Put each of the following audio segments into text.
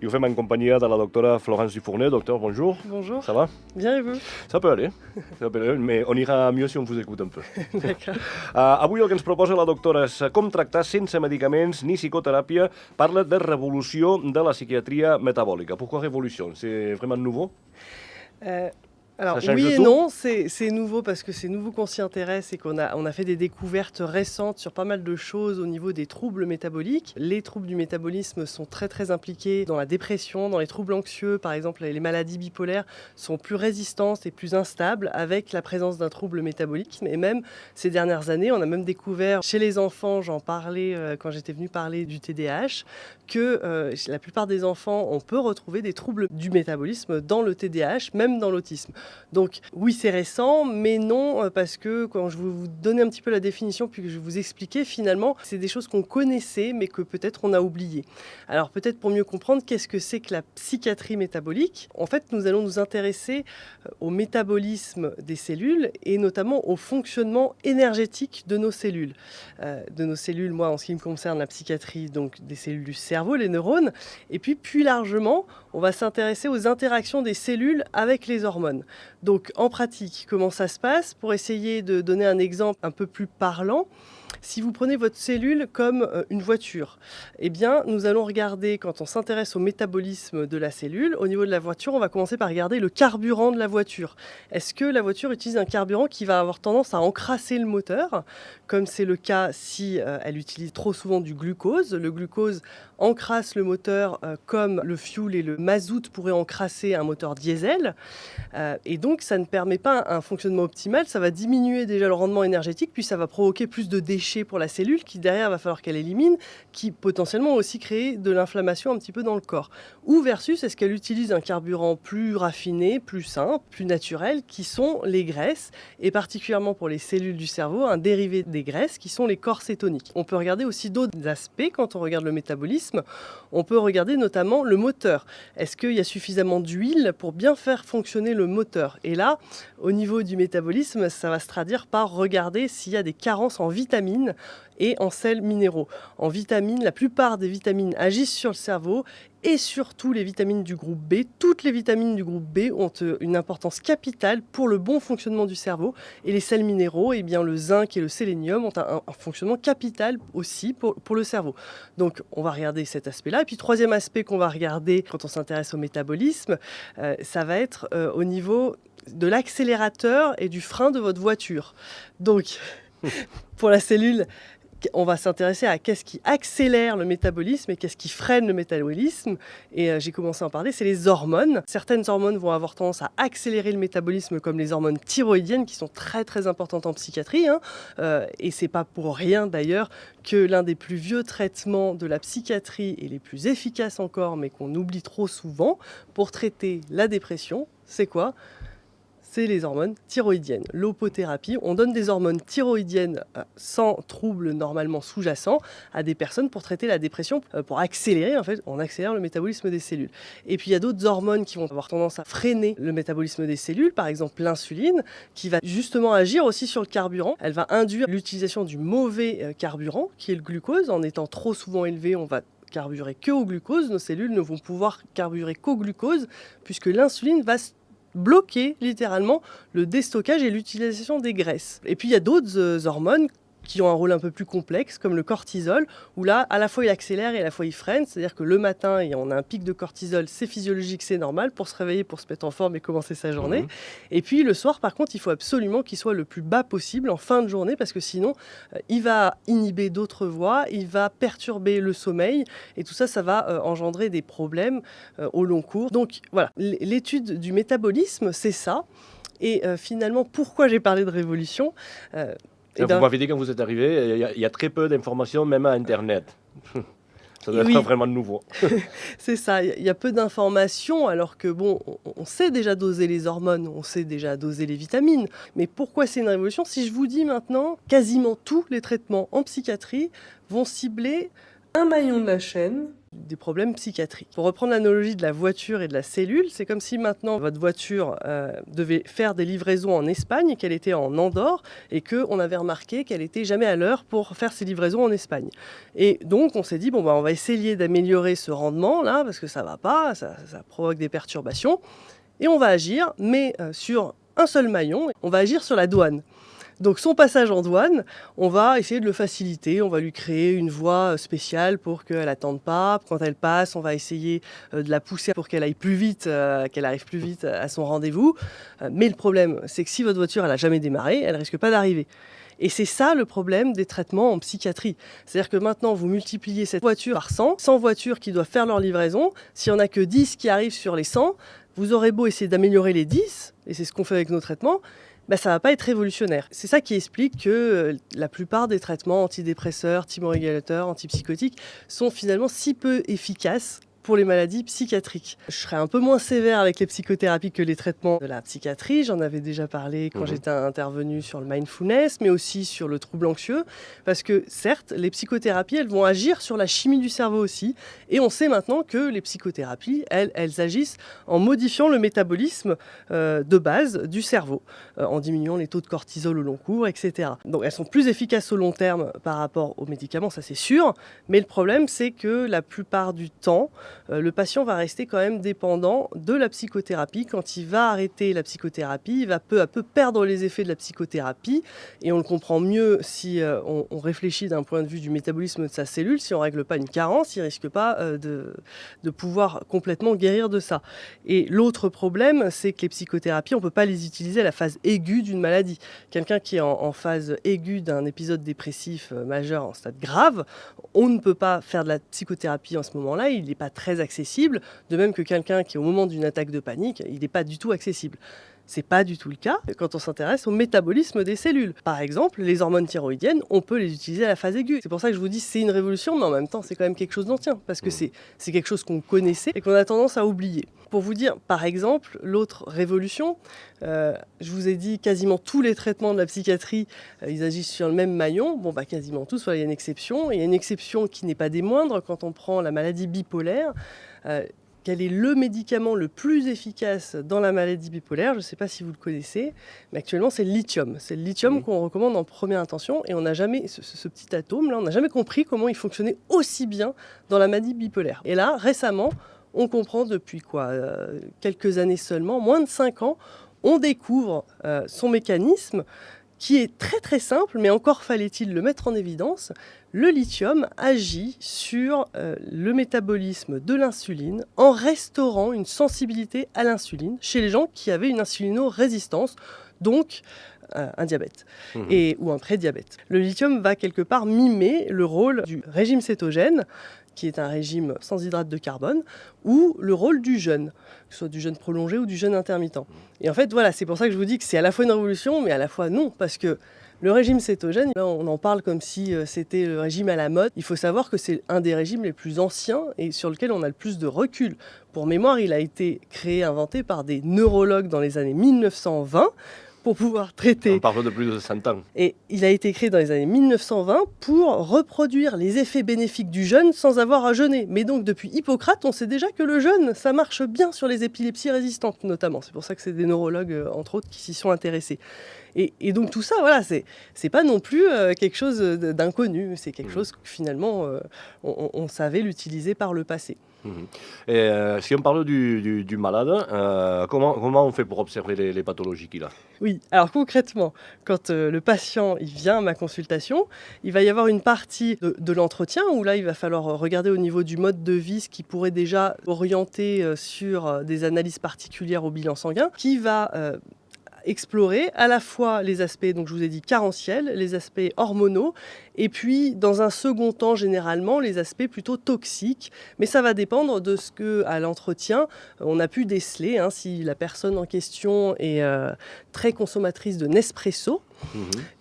I ho fem en companyia de la doctora Florence Dufournet. Docteur, bonjour. Bonjour. Ça va? Bien et vous? Ça peut aller, mais on ira mieux si on vous écoute un peu. D'accord. Avui el que ens proposa la doctora és com tractar sense medicaments ni psicoteràpia. Parla de revolució de la psiquiatria metabòlica. Pourquoi révolution? C'est vraiment nouveau? Alors Ça change oui de et tout. non, c'est nouveau parce que c'est nouveau qu'on s'y intéresse et qu'on a fait des découvertes récentes sur pas mal de choses au niveau des troubles métaboliques. Les troubles du métabolisme sont très très impliqués dans la dépression, dans les troubles anxieux, par exemple les maladies bipolaires sont plus résistantes et plus instables avec la présence d'un trouble métabolique. Et même ces dernières années, on a même découvert chez les enfants, j'en parlais quand j'étais venue parler du TDAH, que chez la plupart des enfants, on peut retrouver des troubles du métabolisme dans le TDAH, même dans l'autisme. Donc oui, c'est récent, mais non, parce que quand je vais vous donner un petit peu la définition, puis que je vais vous expliquer, finalement, c'est des choses qu'on connaissait, mais que peut-être on a oubliées. Alors peut-être pour mieux comprendre, qu'est-ce que c'est que la psychiatrie métabolique? En fait, nous allons nous intéresser au métabolisme des cellules et notamment au fonctionnement énergétique de nos cellules. Moi, en ce qui me concerne, la psychiatrie, donc des cellules du cerveau, les neurones, et puis plus largement, on va s'intéresser aux interactions des cellules avec les hormones. Donc en pratique, comment ça se passe? Pour essayer de donner un exemple un peu plus parlant, si vous prenez votre cellule comme une voiture, eh bien, nous allons regarder, quand on s'intéresse au métabolisme de la cellule, au niveau de la voiture, on va commencer par regarder le carburant de la voiture. Est-ce que la voiture utilise un carburant qui va avoir tendance à encrasser le moteur, comme c'est le cas si elle utilise trop souvent du glucose? Le glucose encrasse le moteur comme le fioul et le mazout pourraient encrasser un moteur diesel. Et donc, ça ne permet pas un fonctionnement optimal. Ça va diminuer déjà le rendement énergétique, puis ça va provoquer plus de déchets pour la cellule qui, derrière, va falloir qu'elle élimine, qui potentiellement aussi créer de l'inflammation un petit peu dans le corps. Ou versus, est-ce qu'elle utilise un carburant plus raffiné, plus sain, plus naturel, qui sont les graisses, et particulièrement pour les cellules du cerveau, un dérivé des graisses, qui sont les corps cétoniques. On peut regarder aussi d'autres aspects quand on regarde le métabolisme. On peut regarder notamment le moteur. Est-ce qu'il y a suffisamment d'huile pour bien faire fonctionner le moteur? Et là, au niveau du métabolisme, ça va se traduire par regarder s'il y a des carences en vitamines et en sels minéraux. En vitamines, la plupart des vitamines agissent sur le cerveau et surtout les vitamines du groupe B. Toutes les vitamines du groupe B ont une importance capitale pour le bon fonctionnement du cerveau. Et les sels minéraux, eh bien, le zinc et le sélénium ont un fonctionnement capital aussi pour le cerveau. Donc on va regarder cet aspect-là. Et puis troisième aspect qu'on va regarder quand on s'intéresse au métabolisme, ça va être au niveau de l'accélérateur et du frein de votre voiture. Donc pour la cellule, on va s'intéresser à qu'est-ce qui accélère le métabolisme et qu'est-ce qui freine le métabolisme. Et j'ai commencé à en parler, c'est les hormones. Certaines hormones vont avoir tendance à accélérer le métabolisme, comme les hormones thyroïdiennes, qui sont très très importantes en psychiatrie. Et c'est pas pour rien d'ailleurs que l'un des plus vieux traitements de la psychiatrie et les plus efficaces encore, mais qu'on oublie trop souvent, pour traiter la dépression, c'est quoi ? C'est les hormones thyroïdiennes. L'opothérapie, on donne des hormones thyroïdiennes sans troubles normalement sous-jacents à des personnes pour traiter la dépression, pour accélérer, en fait, on accélère le métabolisme des cellules. Et puis il y a d'autres hormones qui vont avoir tendance à freiner le métabolisme des cellules, par exemple l'insuline, qui va justement agir aussi sur le carburant. Elle va induire l'utilisation du mauvais carburant, qui est le glucose. En étant trop souvent élevé, on va carburer que au glucose. Nos cellules ne vont pouvoir carburer qu'au glucose, puisque l'insuline va bloquer littéralement le déstockage et l'utilisation des graisses. Et puis il y a d'autres hormones qui ont un rôle un peu plus complexe, comme le cortisol, où là, à la fois il accélère et à la fois il freine, c'est-à-dire que le matin, on a un pic de cortisol, c'est physiologique, c'est normal, pour se réveiller, pour se mettre en forme et commencer sa journée. Et puis le soir, par contre, il faut absolument qu'il soit le plus bas possible en fin de journée, parce que sinon, il va inhiber d'autres voies, il va perturber le sommeil, et tout ça, ça va engendrer des problèmes au long cours. Donc voilà, l'étude du métabolisme, c'est ça. Et finalement, pourquoi j'ai parlé de révolution Vous m'avez dit quand vous êtes arrivé, il y a très peu d'informations, même à Internet. Ça doit être vraiment nouveau. C'est ça, il y a peu d'informations, alors que bon, on sait déjà doser les hormones, on sait déjà doser les vitamines. Mais pourquoi c'est une révolution? Si je vous dis maintenant, quasiment tous les traitements en psychiatrie vont cibler un maillon de la chaîne des problèmes psychiatriques. Pour reprendre l'analogie de la voiture et de la cellule, c'est comme si maintenant votre voiture devait faire des livraisons en Espagne et qu'elle était en Andorre et qu'on avait remarqué qu'elle n'était jamais à l'heure pour faire ses livraisons en Espagne. Et donc on s'est dit, on va essayer d'améliorer ce rendement là parce que ça ne va pas, ça provoque des perturbations et on va agir, mais sur un seul maillon, on va agir sur la douane. Donc son passage en douane, on va essayer de le faciliter, on va lui créer une voie spéciale pour qu'elle n'attende pas. Quand elle passe, on va essayer de la pousser pour qu'elle aille plus vite, qu'elle arrive plus vite à son rendez-vous. Mais le problème, c'est que si votre voiture n'a jamais démarré, elle ne risque pas d'arriver. Et c'est ça le problème des traitements en psychiatrie. C'est-à-dire que maintenant, vous multipliez cette voiture par 100 voitures qui doivent faire leur livraison. S'il n'y en a que 10 qui arrivent sur les 100, vous aurez beau essayer d'améliorer les 10, et c'est ce qu'on fait avec nos traitements, ça ne va pas être révolutionnaire. C'est ça qui explique que la plupart des traitements antidépresseurs, thymorégulateurs, antipsychotiques sont finalement si peu efficaces pour les maladies psychiatriques. Je serais un peu moins sévère avec les psychothérapies que les traitements de la psychiatrie. J'en avais déjà parlé quand j'étais intervenue sur le mindfulness, mais aussi sur le trouble anxieux. Parce que certes, les psychothérapies, elles vont agir sur la chimie du cerveau aussi. Et on sait maintenant que les psychothérapies, elles agissent en modifiant le métabolisme de base du cerveau, en diminuant les taux de cortisol au long cours, etc. Donc elles sont plus efficaces au long terme par rapport aux médicaments, ça c'est sûr. Mais le problème, c'est que la plupart du temps, le patient va rester quand même dépendant de la psychothérapie. Quand il va arrêter la psychothérapie, il va peu à peu perdre les effets de la psychothérapie. Et on le comprend mieux si on réfléchit d'un point de vue du métabolisme de sa cellule. Si on ne règle pas une carence, il ne risque pas de pouvoir complètement guérir de ça. Et l'autre problème, c'est que les psychothérapies, on ne peut pas les utiliser à la phase aiguë d'une maladie. Quelqu'un qui est en phase aiguë d'un épisode dépressif majeur en stade grave, on ne peut pas faire de la psychothérapie en ce moment-là. Il n'est pas très accessible, de même que quelqu'un qui, au moment d'une attaque de panique, il n'est pas du tout accessible. C'est pas du tout le cas quand on s'intéresse au métabolisme des cellules. Par exemple, les hormones thyroïdiennes, on peut les utiliser à la phase aiguë. C'est pour ça que je vous dis c'est une révolution, mais en même temps, c'est quand même quelque chose d'ancien, parce que c'est quelque chose qu'on connaissait et qu'on a tendance à oublier. Pour vous dire, par exemple, l'autre révolution, je vous ai dit quasiment tous les traitements de la psychiatrie, ils agissent sur le même maillon. Quasiment tous, il y a une exception. Et il y a une exception qui n'est pas des moindres quand on prend la maladie bipolaire. Quel est le médicament le plus efficace dans la maladie bipolaire? Je ne sais pas si vous le connaissez, mais actuellement c'est le lithium. C'est le lithium qu'on recommande en première intention et on n'a jamais, ce petit atome-là, on n'a jamais compris comment il fonctionnait aussi bien dans la maladie bipolaire. Et là, récemment, on comprend depuis quelques années seulement, moins de 5 ans, on découvre son mécanisme qui est très très simple, mais encore fallait-il le mettre en évidence. Le lithium agit sur le métabolisme de l'insuline en restaurant une sensibilité à l'insuline chez les gens qui avaient une insulino-résistance, donc un diabète ou un prédiabète. Le lithium va quelque part mimer le rôle du régime cétogène, qui est un régime sans hydrate de carbone, ou le rôle du jeûne, que ce soit du jeûne prolongé ou du jeûne intermittent. Et en fait, voilà, c'est pour ça que je vous dis que c'est à la fois une révolution, mais à la fois non, parce que le régime cétogène, là, on en parle comme si c'était le régime à la mode. Il faut savoir que c'est un des régimes les plus anciens et sur lequel on a le plus de recul. Pour mémoire, il a été créé, inventé par des neurologues dans les années 1920, pour pouvoir traiter... On parle de plus de 100 ans. Et il a été créé dans les années 1920 pour reproduire les effets bénéfiques du jeûne sans avoir à jeûner. Mais donc depuis Hippocrate, on sait déjà que le jeûne, ça marche bien sur les épilepsies résistantes notamment. C'est pour ça que c'est des neurologues, entre autres, qui s'y sont intéressés. Et donc tout ça, voilà, c'est pas non plus quelque chose d'inconnu. C'est quelque chose que finalement, on savait l'utiliser par le passé. Et si on parle du malade, comment on fait pour observer les pathologies qu'il a? Oui, alors concrètement, quand le patient il vient à ma consultation, il va y avoir une partie de l'entretien où là, il va falloir regarder au niveau du mode de vie ce qui pourrait déjà orienter sur des analyses particulières au bilan sanguin, qui va explorer à la fois les aspects, donc je vous ai dit carentiels, les aspects hormonaux, et puis dans un second temps généralement les aspects plutôt toxiques, mais ça va dépendre de ce que à l'entretien on a pu déceler, si la personne en question est très consommatrice de Nespresso.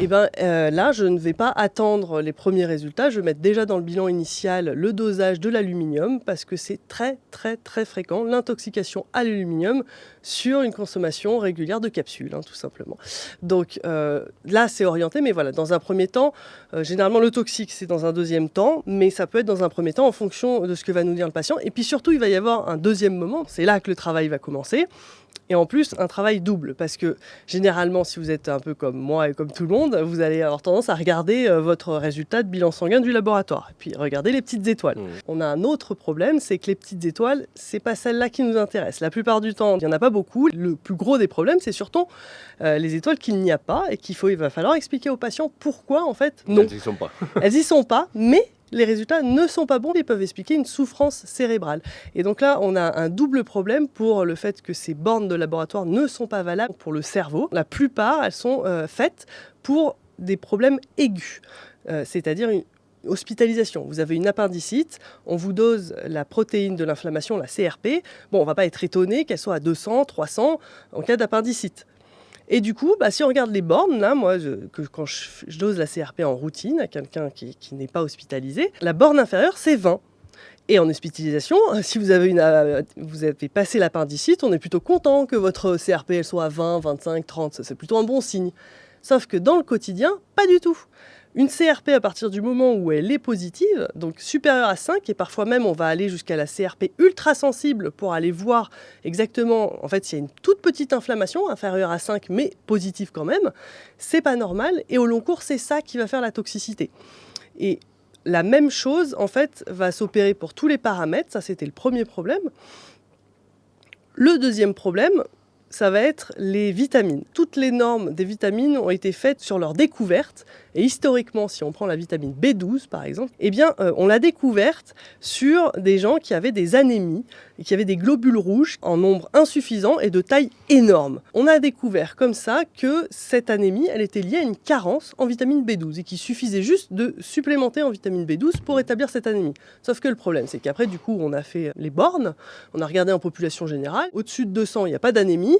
Et là, je ne vais pas attendre les premiers résultats. Je vais mettre déjà dans le bilan initial le dosage de l'aluminium parce que c'est très, très, très fréquent, l'intoxication à l'aluminium sur une consommation régulière de capsules, tout simplement. Donc là, c'est orienté, mais voilà, dans un premier temps, généralement, généralement, le toxique, c'est dans un deuxième temps, mais ça peut être dans un premier temps en fonction de ce que va nous dire le patient. Et puis surtout, il va y avoir un deuxième moment, c'est là que le travail va commencer. Et en plus, un travail double, parce que généralement, si vous êtes un peu comme moi et comme tout le monde, vous allez avoir tendance à regarder votre résultat de bilan sanguin du laboratoire, et puis regarder les petites étoiles. On a un autre problème, c'est que les petites étoiles, c'est pas celles-là qui nous intéressent. La plupart du temps, il n'y en a pas beaucoup. Le plus gros des problèmes, c'est surtout les étoiles qu'il n'y a pas, et il va falloir expliquer aux patients pourquoi, en fait, non. Elles n'y sont pas. Elles n'y sont pas, mais les résultats ne sont pas bons et peuvent expliquer une souffrance cérébrale. Et donc là, on a un double problème pour le fait que ces bornes de laboratoire ne sont pas valables pour le cerveau. La plupart, elles sont faites pour des problèmes aigus, c'est-à-dire une hospitalisation. Vous avez une appendicite, on vous dose la protéine de l'inflammation, la CRP. Bon, on ne va pas être étonné qu'elle soit à 200, 300 en cas d'appendicite. Et du coup, si on regarde les bornes, là, quand je dose la CRP en routine à quelqu'un qui n'est pas hospitalisé, la borne inférieure, c'est 20. Et en hospitalisation, si vous avez passé l'appendicite, on est plutôt content que votre CRP elle soit à 20, 25, 30. C'est plutôt un bon signe. Sauf que dans le quotidien, pas du tout. Une CRP, à partir du moment où elle est positive, donc supérieure à 5, et parfois même on va aller jusqu'à la CRP ultra sensible pour aller voir exactement, en fait, s'il y a une toute petite inflammation, inférieure à 5, mais positive quand même, c'est pas normal, et au long cours, c'est ça qui va faire la toxicité. Et la même chose, en fait, va s'opérer pour tous les paramètres, ça c'était le premier problème. Le deuxième problème, ça va être les vitamines. Toutes les normes des vitamines ont été faites sur leur découverte. Et historiquement, si on prend la vitamine B12 par exemple, on l'a découverte sur des gens qui avaient des anémies et qui avaient des globules rouges en nombre insuffisant et de taille énorme. On a découvert comme ça que cette anémie, elle était liée à une carence en vitamine B12 et qu'il suffisait juste de supplémenter en vitamine B12 pour établir cette anémie. Sauf que le problème, c'est qu'après, du coup, on a fait les bornes, on a regardé en population générale. Au-dessus de 200, il n'y a pas d'anémie.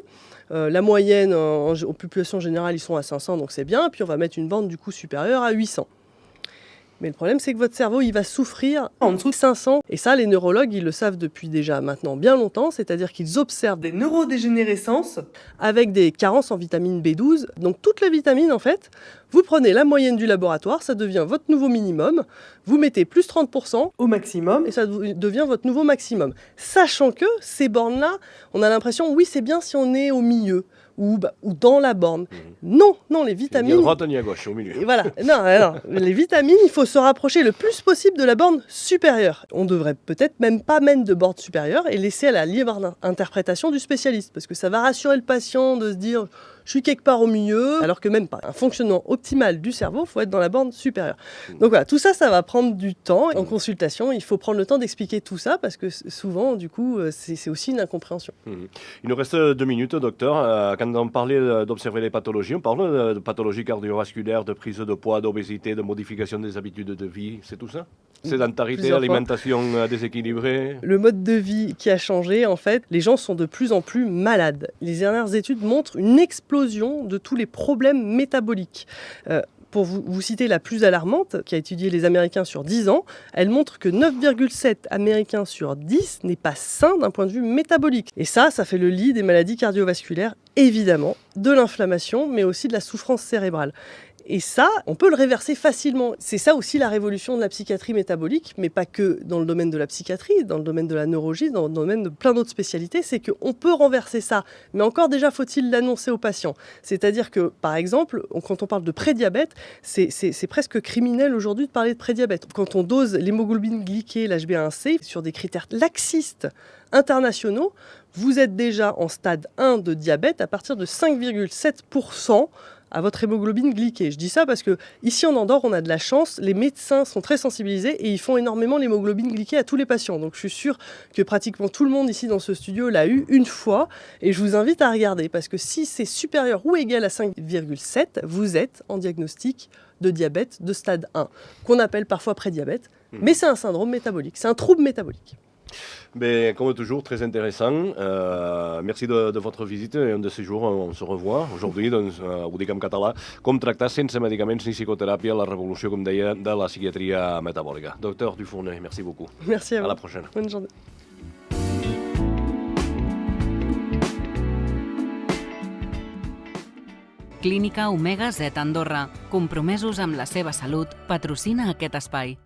La moyenne en population générale, ils sont à 500, donc c'est bien. Puis on va mettre une borne du coup supérieure à 800. Mais le problème, c'est que votre cerveau, il va souffrir en dessous de 500. Et ça, les neurologues, ils le savent depuis déjà maintenant bien longtemps. C'est-à-dire qu'ils observent des neurodégénérescences avec des carences en vitamine B12. Donc toute la vitamine, en fait, vous prenez la moyenne du laboratoire, ça devient votre nouveau minimum. Vous mettez plus 30% au maximum et ça devient votre nouveau maximum. Sachant que ces bornes-là, on a l'impression, oui, c'est bien si on est au milieu. Ou dans la borne. Non, les vitamines... Ni à droite ni à gauche, au milieu. Et voilà, non, les vitamines, il faut se rapprocher le plus possible de la borne supérieure. On devrait peut-être même pas mettre de borne supérieure et laisser à la libre interprétation du spécialiste, parce que ça va rassurer le patient de se dire... Je suis quelque part au milieu, alors que même pas. Un fonctionnement optimal du cerveau, il faut être dans la borne supérieure. Donc voilà, tout ça, ça va prendre du temps. En consultation, il faut prendre le temps d'expliquer tout ça, parce que souvent, du coup, c'est aussi une incompréhension. Il nous reste 2 minutes, docteur. Quand on parlait d'observer les pathologies, on parle de pathologies cardiovasculaires, de prise de poids, d'obésité, de modification des habitudes de vie, c'est tout ça ? Sédentarité, alimentation déséquilibrée. Le mode de vie qui a changé, en fait, les gens sont de plus en plus malades. Les dernières études montrent une explosion de tous les problèmes métaboliques. Pour vous citer la plus alarmante, qui a étudié les Américains sur 10 ans, elle montre que 9,7 Américains sur 10 n'est pas sain d'un point de vue métabolique. Et ça fait le lit des maladies cardiovasculaires, évidemment, de l'inflammation, mais aussi de la souffrance cérébrale. Et ça, on peut le réverser facilement. C'est ça aussi la révolution de la psychiatrie métabolique, mais pas que dans le domaine de la psychiatrie, dans le domaine de la neurologie, dans le domaine de plein d'autres spécialités, c'est qu'on peut renverser ça. Mais encore déjà, faut-il l'annoncer aux patients. C'est-à-dire que, par exemple, quand on parle de prédiabète, c'est presque criminel aujourd'hui de parler de prédiabète. Quand on dose l'hémoglobine glyquée, l'HbA1c, sur des critères laxistes internationaux, vous êtes déjà en stade 1 de diabète à partir de 5,7% à votre hémoglobine glyquée. Je dis ça parce que ici en Andorre, on a de la chance, les médecins sont très sensibilisés et ils font énormément l'hémoglobine glyquée à tous les patients. Donc je suis sûre que pratiquement tout le monde ici dans ce studio l'a eu une fois et je vous invite à regarder parce que si c'est supérieur ou égal à 5,7, vous êtes en diagnostic de diabète de stade 1, qu'on appelle parfois prédiabète, mais c'est un syndrome métabolique, c'est un trouble métabolique. Mais comme toujours, très intéressant. Merci de votre visite. Et un de ces jours, on se revoit. Aujourd'hui, doncs, ho dic en català, com tractar sense medicaments ni psicoteràpia la revolució, com deia, de la psiquiatria metabòlica. Docteur Dufournet, merci beaucoup. Merci à vous. À la prochaine. Bonne journée. Clínica Omega Z Andorra, compromesos amb la seva salut, patrocina aquest espai.